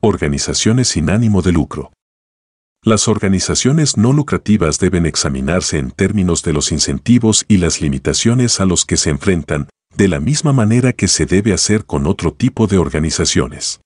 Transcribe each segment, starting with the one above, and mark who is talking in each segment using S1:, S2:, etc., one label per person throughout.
S1: Organizaciones sin ánimo de lucro. Las organizaciones no lucrativas deben examinarse en términos de los incentivos y las limitaciones a los que se enfrentan, de la misma manera que se debe hacer con otro tipo de organizaciones.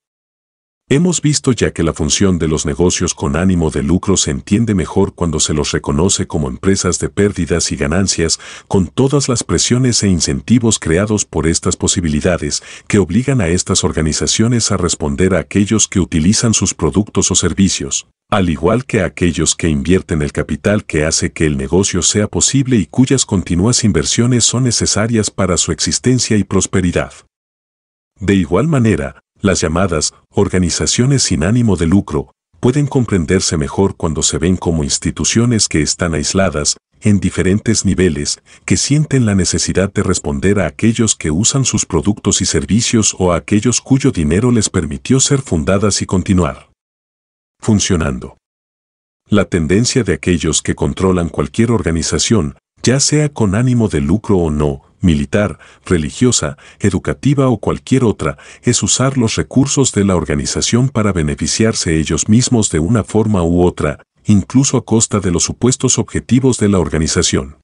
S1: Hemos visto ya que la función de los negocios con ánimo de lucro se entiende mejor cuando se los reconoce como empresas de pérdidas y ganancias, con todas las presiones e incentivos creados por estas posibilidades, que obligan a estas organizaciones a responder a aquellos que utilizan sus productos o servicios, al igual que a aquellos que invierten el capital que hace que el negocio sea posible y cuyas continuas inversiones son necesarias para su existencia y prosperidad. De igual manera, las llamadas organizaciones sin ánimo de lucro pueden comprenderse mejor cuando se ven como instituciones que están aisladas, en diferentes niveles, que sienten la necesidad de responder a aquellos que usan sus productos y servicios o a aquellos cuyo dinero les permitió ser fundadas y continuar funcionando. La tendencia de aquellos que controlan cualquier organización, ya sea con ánimo de lucro o no, militar, religiosa, educativa o cualquier otra, es usar los recursos de la organización para beneficiarse ellos mismos de una forma u otra, incluso a costa de los supuestos objetivos de la organización.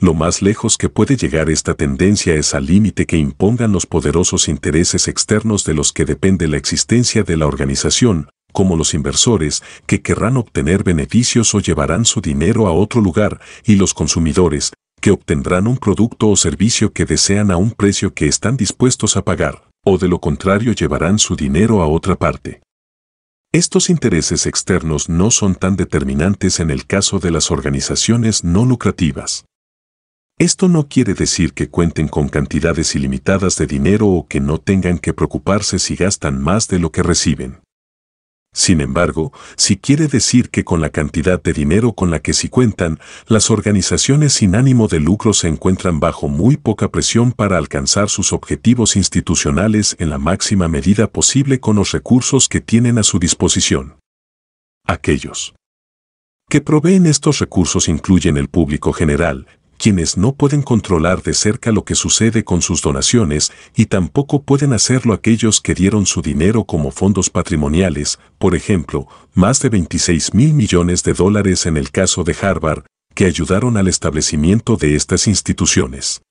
S1: Lo más lejos que puede llegar esta tendencia es al límite que impongan los poderosos intereses externos de los que depende la existencia de la organización, como los inversores, que querrán obtener beneficios o llevarán su dinero a otro lugar, y los consumidores, que obtendrán un producto o servicio que desean a un precio que están dispuestos a pagar, o de lo contrario llevarán su dinero a otra parte. Estos intereses externos no son tan determinantes en el caso de las organizaciones no lucrativas. Esto no quiere decir que cuenten con cantidades ilimitadas de dinero o que no tengan que preocuparse si gastan más de lo que reciben. Sin embargo, sí quiere decir que con la cantidad de dinero con la que sí cuentan, las organizaciones sin ánimo de lucro se encuentran bajo muy poca presión para alcanzar sus objetivos institucionales en la máxima medida posible con los recursos que tienen a su disposición. Aquellos que proveen estos recursos incluyen el público general, quienes no pueden controlar de cerca lo que sucede con sus donaciones y tampoco pueden hacerlo aquellos que dieron su dinero como fondos patrimoniales, por ejemplo, más de $26,000 millones en el caso de Harvard, que ayudaron al establecimiento de estas instituciones.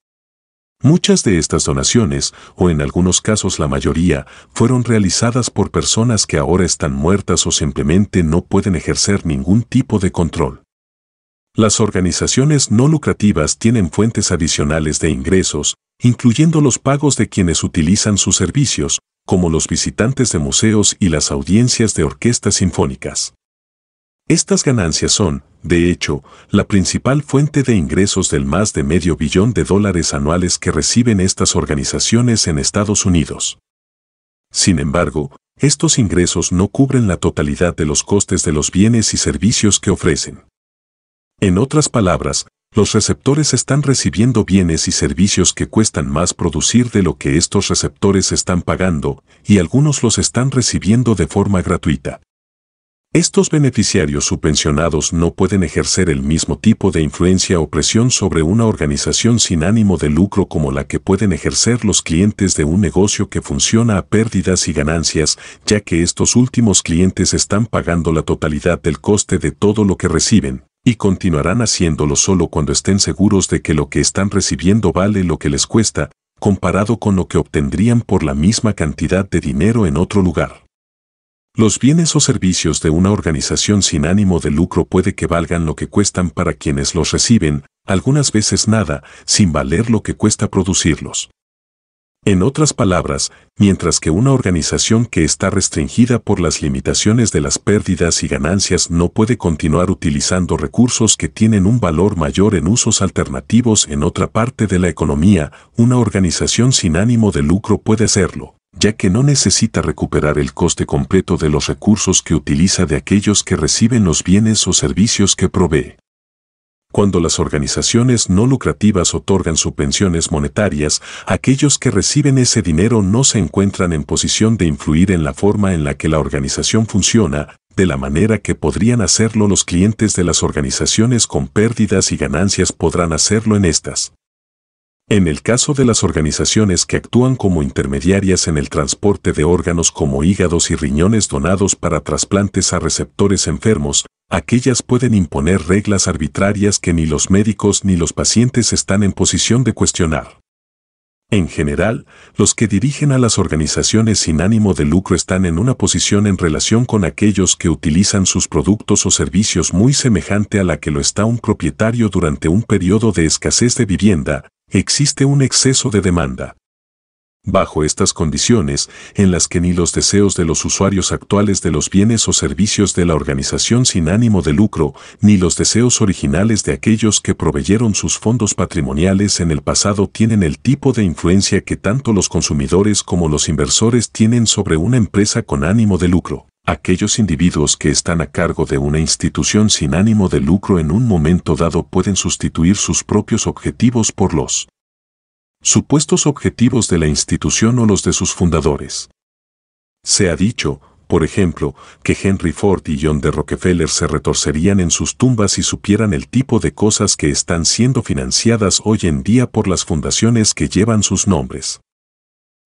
S1: Muchas de estas donaciones, o en algunos casos la mayoría, fueron realizadas por personas que ahora están muertas o simplemente no pueden ejercer ningún tipo de control. Las organizaciones no lucrativas tienen fuentes adicionales de ingresos, incluyendo los pagos de quienes utilizan sus servicios, como los visitantes de museos y las audiencias de orquestas sinfónicas. Estas ganancias son, de hecho, la principal fuente de ingresos del más de $500 millones anuales que reciben estas organizaciones en Estados Unidos. Sin embargo, estos ingresos no cubren la totalidad de los costes de los bienes y servicios que ofrecen. En otras palabras, los receptores están recibiendo bienes y servicios que cuestan más producir de lo que estos receptores están pagando, y algunos los están recibiendo de forma gratuita. Estos beneficiarios subvencionados no pueden ejercer el mismo tipo de influencia o presión sobre una organización sin ánimo de lucro como la que pueden ejercer los clientes de un negocio que funciona a pérdidas y ganancias, ya que estos últimos clientes están pagando la totalidad del coste de todo lo que reciben, y continuarán haciéndolo solo cuando estén seguros de que lo que están recibiendo vale lo que les cuesta, comparado con lo que obtendrían por la misma cantidad de dinero en otro lugar. Los bienes o servicios de una organización sin ánimo de lucro puede que valgan lo que cuestan para quienes los reciben, algunas veces nada, sin valer lo que cuesta producirlos. En otras palabras, mientras que una organización que está restringida por las limitaciones de las pérdidas y ganancias no puede continuar utilizando recursos que tienen un valor mayor en usos alternativos en otra parte de la economía, una organización sin ánimo de lucro puede hacerlo, ya que no necesita recuperar el coste completo de los recursos que utiliza de aquellos que reciben los bienes o servicios que provee. Cuando las organizaciones no lucrativas otorgan subvenciones monetarias, aquellos que reciben ese dinero no se encuentran en posición de influir en la forma en la que la organización funciona, de la manera que podrían hacerlo los clientes de las organizaciones con pérdidas y ganancias podrán hacerlo en estas. En el caso de las organizaciones que actúan como intermediarias en el transporte de órganos como hígados y riñones donados para trasplantes a receptores enfermos, aquellas pueden imponer reglas arbitrarias que ni los médicos ni los pacientes están en posición de cuestionar. En general, los que dirigen a las organizaciones sin ánimo de lucro están en una posición en relación con aquellos que utilizan sus productos o servicios muy semejante a la que lo está un propietario durante un periodo de escasez de vivienda. Existe un exceso de demanda. Bajo estas condiciones, en las que ni los deseos de los usuarios actuales de los bienes o servicios de la organización sin ánimo de lucro, ni los deseos originales de aquellos que proveyeron sus fondos patrimoniales en el pasado tienen el tipo de influencia que tanto los consumidores como los inversores tienen sobre una empresa con ánimo de lucro. Aquellos individuos que están a cargo de una institución sin ánimo de lucro en un momento dado pueden sustituir sus propios objetivos por los supuestos objetivos de la institución o los de sus fundadores. Se ha dicho, por ejemplo, que Henry Ford y John D. Rockefeller se retorcerían en sus tumbas si supieran el tipo de cosas que están siendo financiadas hoy en día por las fundaciones que llevan sus nombres.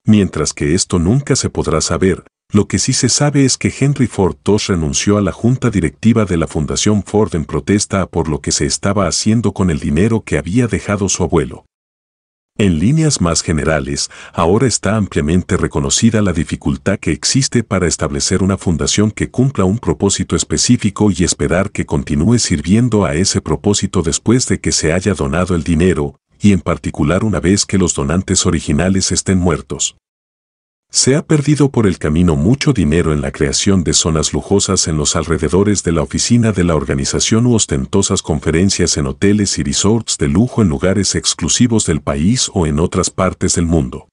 S1: Mientras que esto nunca se podrá saber, lo que sí se sabe es que Henry Ford II renunció a la junta directiva de la Fundación Ford en protesta por lo que se estaba haciendo con el dinero que había dejado su abuelo. En líneas más generales, ahora está ampliamente reconocida la dificultad que existe para establecer una fundación que cumpla un propósito específico y esperar que continúe sirviendo a ese propósito después de que se haya donado el dinero, y en particular una vez que los donantes originales estén muertos. Se ha perdido por el camino mucho dinero en la creación de zonas lujosas en los alrededores de la oficina de la organización u ostentosas conferencias en hoteles y resorts de lujo en lugares exclusivos del país o en otras partes del mundo.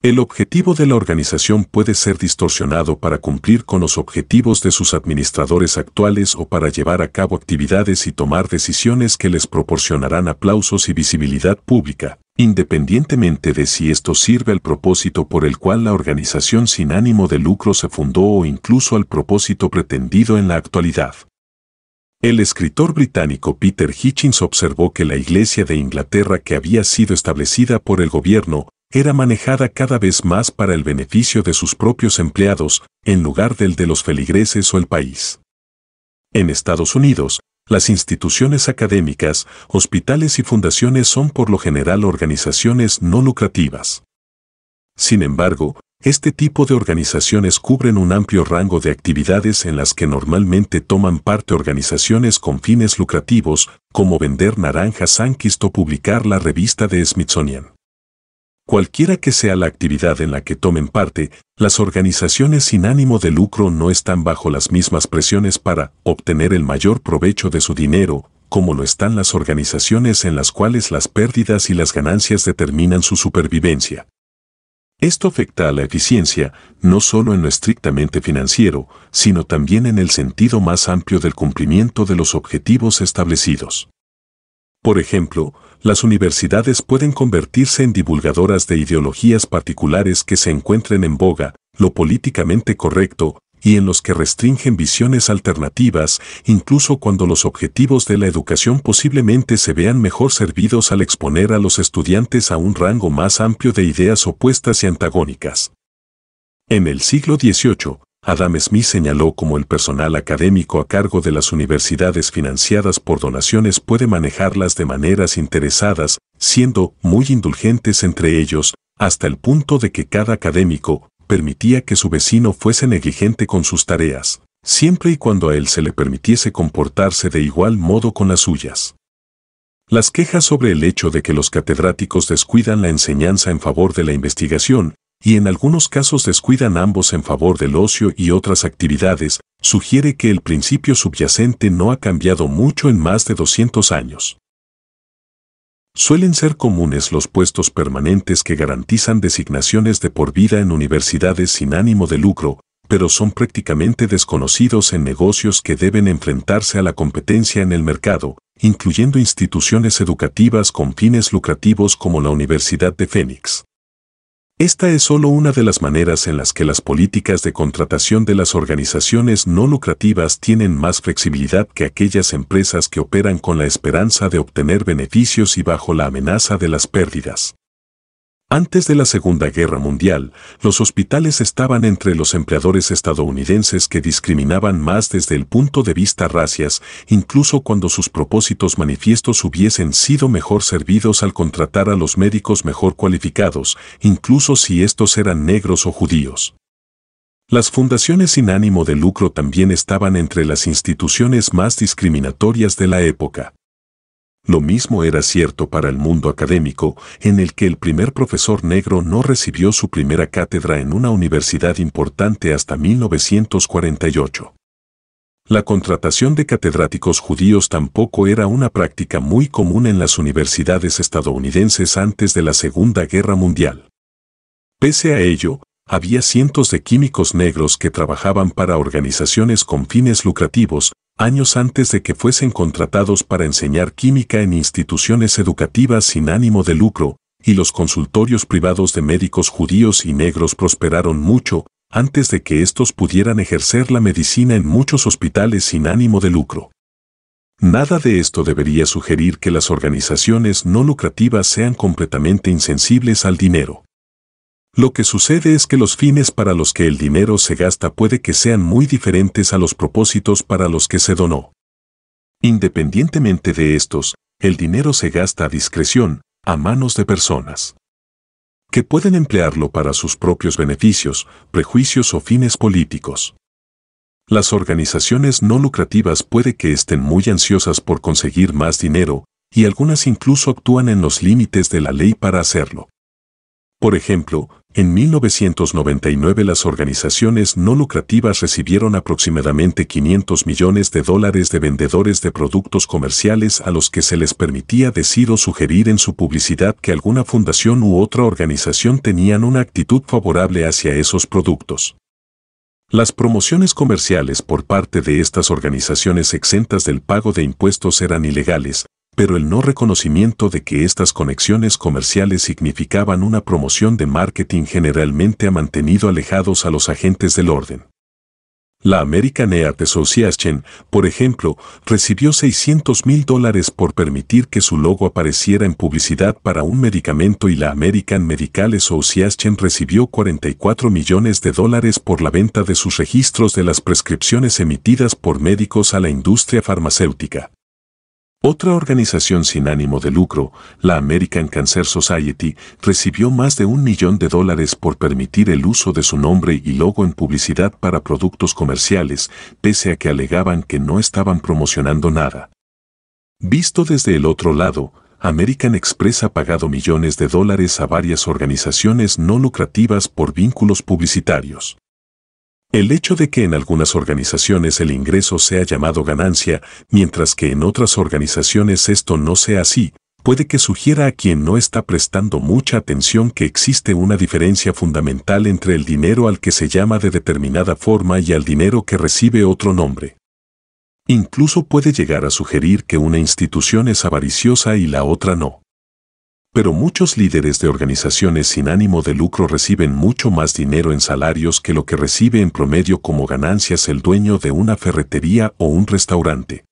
S1: El objetivo de la organización puede ser distorsionado para cumplir con los objetivos de sus administradores actuales o para llevar a cabo actividades y tomar decisiones que les proporcionarán aplausos y visibilidad pública, independientemente de si esto sirve al propósito por el cual la organización sin ánimo de lucro se fundó o incluso al propósito pretendido en la actualidad. El escritor británico Peter Hitchens observó que la Iglesia de Inglaterra, que había sido establecida por el gobierno, era manejada cada vez más para el beneficio de sus propios empleados, en lugar del de los feligreses o el país. En Estados Unidos, las instituciones académicas, hospitales y fundaciones son por lo general organizaciones no lucrativas. Sin embargo, este tipo de organizaciones cubren un amplio rango de actividades en las que normalmente toman parte organizaciones con fines lucrativos, como vender naranjas Sunkist o publicar la revista de Smithsonian. Cualquiera que sea la actividad en la que tomen parte, las organizaciones sin ánimo de lucro no están bajo las mismas presiones para obtener el mayor provecho de su dinero, como lo están las organizaciones en las cuales las pérdidas y las ganancias determinan su supervivencia. Esto afecta a la eficiencia, no solo en lo estrictamente financiero, sino también en el sentido más amplio del cumplimiento de los objetivos establecidos. Por ejemplo, las universidades pueden convertirse en divulgadoras de ideologías particulares que se encuentren en boga, lo políticamente correcto, y en los que restringen visiones alternativas, incluso cuando los objetivos de la educación posiblemente se vean mejor servidos al exponer a los estudiantes a un rango más amplio de ideas opuestas y antagónicas. En el siglo XVIII, Adam Smith señaló cómo el personal académico a cargo de las universidades financiadas por donaciones puede manejarlas de maneras interesadas, siendo muy indulgentes entre ellos, hasta el punto de que cada académico permitía que su vecino fuese negligente con sus tareas, siempre y cuando a él se le permitiese comportarse de igual modo con las suyas. Las quejas sobre el hecho de que los catedráticos descuidan la enseñanza en favor de la investigación, y en algunos casos descuidan ambos en favor del ocio y otras actividades, sugiere que el principio subyacente no ha cambiado mucho en más de 200 años. Suelen ser comunes los puestos permanentes que garantizan designaciones de por vida en universidades sin ánimo de lucro, pero son prácticamente desconocidos en negocios que deben enfrentarse a la competencia en el mercado, incluyendo instituciones educativas con fines lucrativos como la Universidad de Phoenix. Esta es solo una de las maneras en las que las políticas de contratación de las organizaciones no lucrativas tienen más flexibilidad que aquellas empresas que operan con la esperanza de obtener beneficios y bajo la amenaza de las pérdidas. Antes de la Segunda Guerra Mundial, los hospitales estaban entre los empleadores estadounidenses que discriminaban más desde el punto de vista racial, incluso cuando sus propósitos manifiestos hubiesen sido mejor servidos al contratar a los médicos mejor cualificados, incluso si estos eran negros o judíos. Las fundaciones sin ánimo de lucro también estaban entre las instituciones más discriminatorias de la época. Lo mismo era cierto para el mundo académico, en el que el primer profesor negro no recibió su primera cátedra en una universidad importante hasta 1948. La contratación de catedráticos judíos tampoco era una práctica muy común en las universidades estadounidenses antes de la Segunda Guerra Mundial. Pese a ello, había cientos de químicos negros que trabajaban para organizaciones con fines lucrativos, años antes de que fuesen contratados para enseñar química en instituciones educativas sin ánimo de lucro, y los consultorios privados de médicos judíos y negros prosperaron mucho, antes de que estos pudieran ejercer la medicina en muchos hospitales sin ánimo de lucro. Nada de esto debería sugerir que las organizaciones no lucrativas sean completamente insensibles al dinero. Lo que sucede es que los fines para los que el dinero se gasta puede que sean muy diferentes a los propósitos para los que se donó. Independientemente de estos, el dinero se gasta a discreción, a manos de personas que pueden emplearlo para sus propios beneficios, prejuicios o fines políticos. Las organizaciones no lucrativas puede que estén muy ansiosas por conseguir más dinero, y algunas incluso actúan en los límites de la ley para hacerlo. Por ejemplo, en 1999 las organizaciones no lucrativas recibieron aproximadamente $500 millones de vendedores de productos comerciales a los que se les permitía decir o sugerir en su publicidad que alguna fundación u otra organización tenían una actitud favorable hacia esos productos. Las promociones comerciales por parte de estas organizaciones exentas del pago de impuestos eran ilegales, pero el no reconocimiento de que estas conexiones comerciales significaban una promoción de marketing generalmente ha mantenido alejados a los agentes del orden. La American Heart Association, por ejemplo, recibió $600,000 por permitir que su logo apareciera en publicidad para un medicamento y la American Medical Association recibió $44 millones por la venta de sus registros de las prescripciones emitidas por médicos a la industria farmacéutica. Otra organización sin ánimo de lucro, la American Cancer Society, recibió más de $1 millón por permitir el uso de su nombre y logo en publicidad para productos comerciales, pese a que alegaban que no estaban promocionando nada. Visto desde el otro lado, American Express ha pagado millones de dólares a varias organizaciones no lucrativas por vínculos publicitarios. El hecho de que en algunas organizaciones el ingreso sea llamado ganancia, mientras que en otras organizaciones esto no sea así, puede que sugiera a quien no está prestando mucha atención que existe una diferencia fundamental entre el dinero al que se llama de determinada forma y al dinero que recibe otro nombre. Incluso puede llegar a sugerir que una institución es avariciosa y la otra no. Pero muchos líderes de organizaciones sin ánimo de lucro reciben mucho más dinero en salarios que lo que recibe en promedio como ganancias el dueño de una ferretería o un restaurante.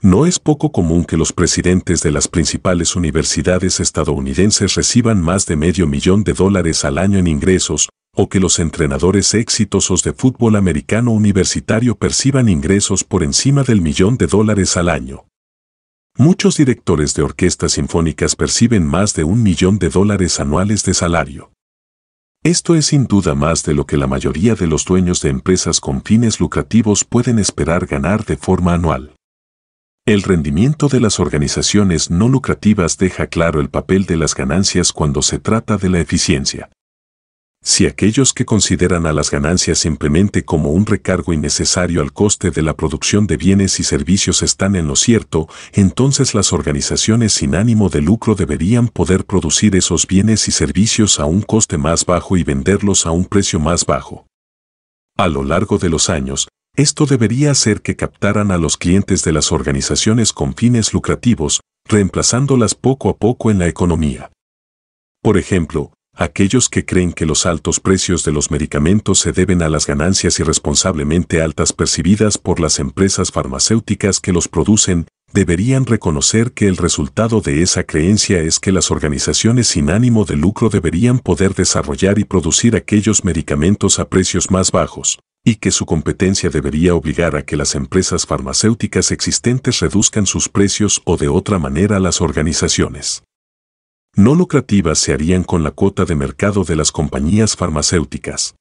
S1: No es poco común que los presidentes de las principales universidades estadounidenses reciban más de $500,000 al año en ingresos, o que los entrenadores exitosos de fútbol americano universitario perciban ingresos por encima del $1 millón al año. Muchos directores de orquestas sinfónicas perciben más de $1 millón anuales de salario. Esto es sin duda más de lo que la mayoría de los dueños de empresas con fines lucrativos pueden esperar ganar de forma anual. El rendimiento de las organizaciones no lucrativas deja claro el papel de las ganancias cuando se trata de la eficiencia. Si aquellos que consideran a las ganancias simplemente como un recargo innecesario al coste de la producción de bienes y servicios están en lo cierto, entonces las organizaciones sin ánimo de lucro deberían poder producir esos bienes y servicios a un coste más bajo y venderlos a un precio más bajo. A lo largo de los años, esto debería hacer que captaran a los clientes de las organizaciones con fines lucrativos, reemplazándolas poco a poco en la economía. Por ejemplo, aquellos que creen que los altos precios de los medicamentos se deben a las ganancias irresponsablemente altas percibidas por las empresas farmacéuticas que los producen, deberían reconocer que el resultado de esa creencia es que las organizaciones sin ánimo de lucro deberían poder desarrollar y producir aquellos medicamentos a precios más bajos, y que su competencia debería obligar a que las empresas farmacéuticas existentes reduzcan sus precios o de otra manera las organizaciones no lucrativas se harían con la cuota de mercado de las compañías farmacéuticas.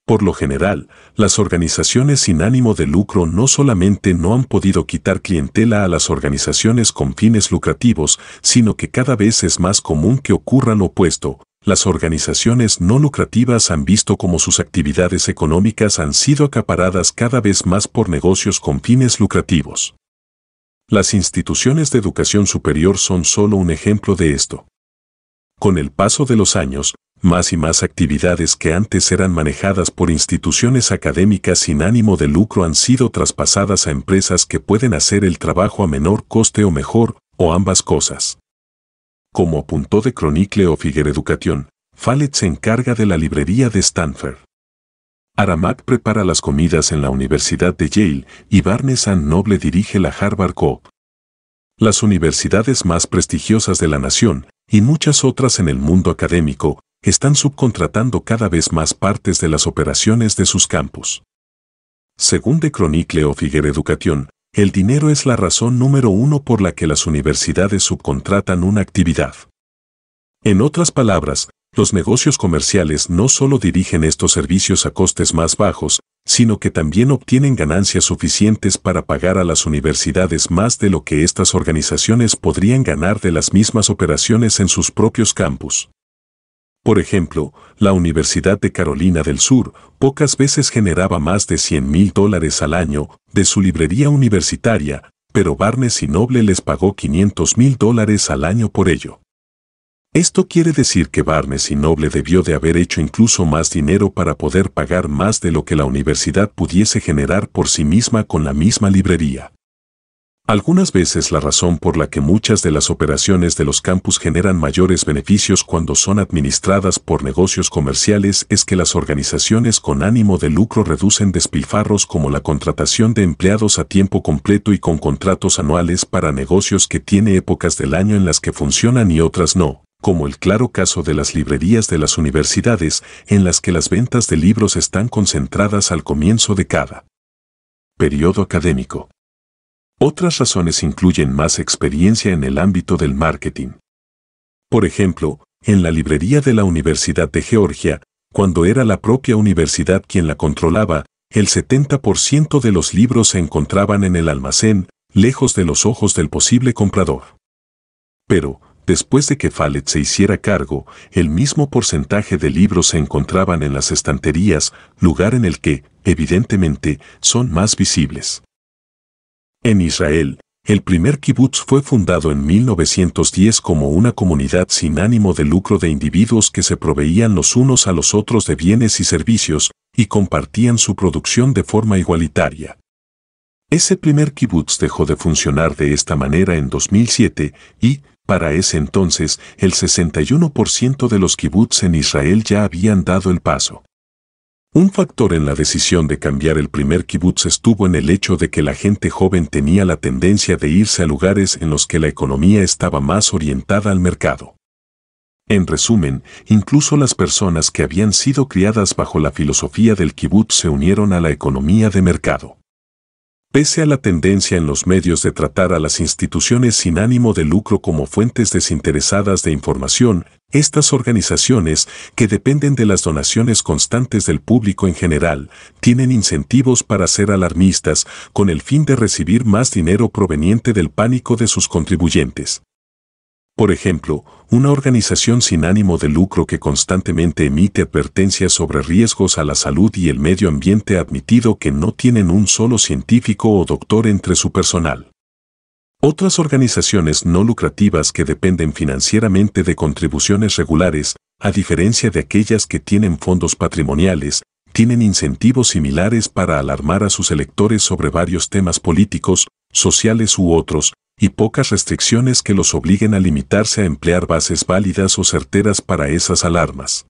S1: Por lo general, las organizaciones sin ánimo de lucro no solamente no han podido quitar clientela a las organizaciones con fines lucrativos, sino que cada vez es más común que ocurra lo opuesto. Las organizaciones no lucrativas han visto cómo sus actividades económicas han sido acaparadas cada vez más por negocios con fines lucrativos. Las instituciones de educación superior son solo un ejemplo de esto. Con el paso de los años, más y más actividades que antes eran manejadas por instituciones académicas sin ánimo de lucro han sido traspasadas a empresas que pueden hacer el trabajo a menor coste o mejor, o ambas cosas. Como apuntó de Chronicle of Higher Education, Follett se encarga de la librería de Stanford. Aramak prepara las comidas en la Universidad de Yale y Barnes & Noble dirige la Harvard Coop. Las universidades más prestigiosas de la nación, y muchas otras en el mundo académico, están subcontratando cada vez más partes de las operaciones de sus campus. Según The Chronicle of Higher Education, el dinero es la razón número uno por la que las universidades subcontratan una actividad. En otras palabras, los negocios comerciales no solo dirigen estos servicios a costes más bajos, sino que también obtienen ganancias suficientes para pagar a las universidades más de lo que estas organizaciones podrían ganar de las mismas operaciones en sus propios campus. Por ejemplo, la Universidad de Carolina del Sur pocas veces generaba más de $100,000 al año de su librería universitaria, pero Barnes & Noble les pagó $500,000 al año por ello. Esto quiere decir que Barnes & Noble debió de haber hecho incluso más dinero para poder pagar más de lo que la universidad pudiese generar por sí misma con la misma librería. Algunas veces la razón por la que muchas de las operaciones de los campus generan mayores beneficios cuando son administradas por negocios comerciales es que las organizaciones con ánimo de lucro reducen despilfarros como la contratación de empleados a tiempo completo y con contratos anuales para negocios que tiene épocas del año en las que funcionan y otras no, como el claro caso de las librerías de las universidades, en las que las ventas de libros están concentradas al comienzo de cada periodo académico. Otras razones incluyen más experiencia en el ámbito del marketing. Por ejemplo, en la librería de la Universidad de Georgia, cuando era la propia universidad quien la controlaba, el 70% de los libros se encontraban en el almacén, lejos de los ojos del posible comprador. Pero, después de que Follett se hiciera cargo, el mismo porcentaje de libros se encontraban en las estanterías, lugar en el que, evidentemente, son más visibles. En Israel, el primer kibutz fue fundado en 1910 como una comunidad sin ánimo de lucro de individuos que se proveían los unos a los otros de bienes y servicios, y compartían su producción de forma igualitaria. Ese primer kibutz dejó de funcionar de esta manera en 2007 y, para ese entonces, el 61% de los kibutz en Israel ya habían dado el paso. Un factor en la decisión de cambiar el primer kibutz estuvo en el hecho de que la gente joven tenía la tendencia de irse a lugares en los que la economía estaba más orientada al mercado. En resumen, incluso las personas que habían sido criadas bajo la filosofía del kibutz se unieron a la economía de mercado. Pese a la tendencia en los medios de tratar a las instituciones sin ánimo de lucro como fuentes desinteresadas de información, estas organizaciones, que dependen de las donaciones constantes del público en general, tienen incentivos para ser alarmistas con el fin de recibir más dinero proveniente del pánico de sus contribuyentes. Por ejemplo, una organización sin ánimo de lucro que constantemente emite advertencias sobre riesgos a la salud y el medio ambiente ha admitido que no tienen un solo científico o doctor entre su personal. Otras organizaciones no lucrativas que dependen financieramente de contribuciones regulares, a diferencia de aquellas que tienen fondos patrimoniales, tienen incentivos similares para alarmar a sus electores sobre varios temas políticos, sociales u otros, y pocas restricciones que los obliguen a limitarse a emplear bases válidas o certeras para esas alarmas.